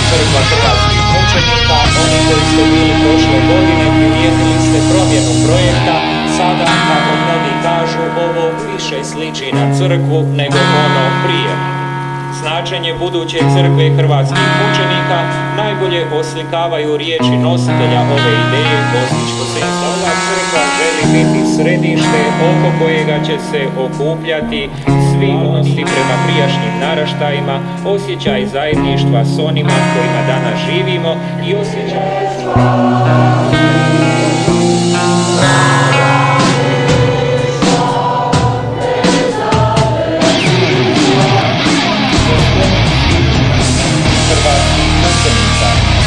crkva hrvatskih mučenika. Oni koji ste bili prošle godine primijetili ste promjenu projekta. Sada, kako mnogi kažu, ovo više sliči na crkvu nego ono prije. Značenje buduće crkve hrvatskih mučenika najbolje oslikavaju riječi nositelja ove ideje Gospićko-senjska. Ova crkva želi biti središte oko kojega će se okupljati svi odnosi prema prijašnjim naraštajima, osjećaj zajedništva s onima kojima danas živimo i osjećaj...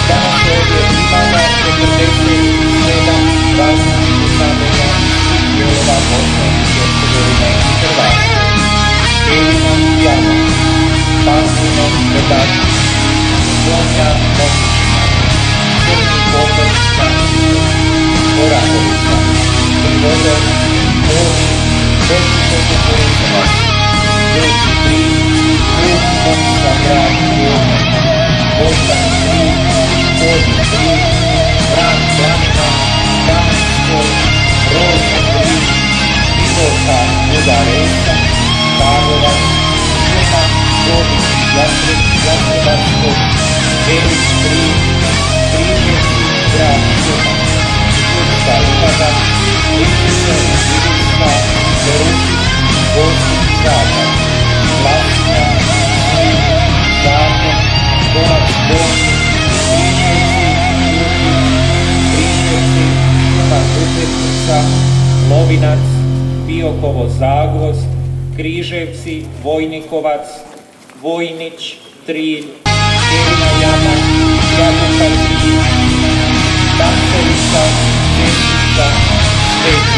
Danas ovdje imamo 47 različitih znamenja svih dijelova Bosne i Hercegovine i Hrvatske. Elina Jana, Pazino Predačić, Sonja Motičina, Crni Kotor Stančić, Orakovica, Privodor, Ovi, Božničko Kukurezovac, Veliki Trin, Krug Tomislav Grad Gornja, Bostan Trin, Vodni Trin, Vran Planina, Kaminskoj, Rolni Trin, Ivoka Budaresa, Karlovac, Šuma, Godić, Jastrebarskog, Velik Trin, Križevci, Grad Šuma, Šurska Livada, Ličice, Ivinska, Berušić, Gospić Zadar, Lasinja, Sinj, Zakon, Konac Donji, Križevci, Južnik, Križevci, Šuma Župetnica, Lovinac, Biokovo Zagvozd, Križevci, Vojnikovac, Vojnić, Trilj, Elina Jama, Jabuka Zid, Dancovica, Cesica, Sveti.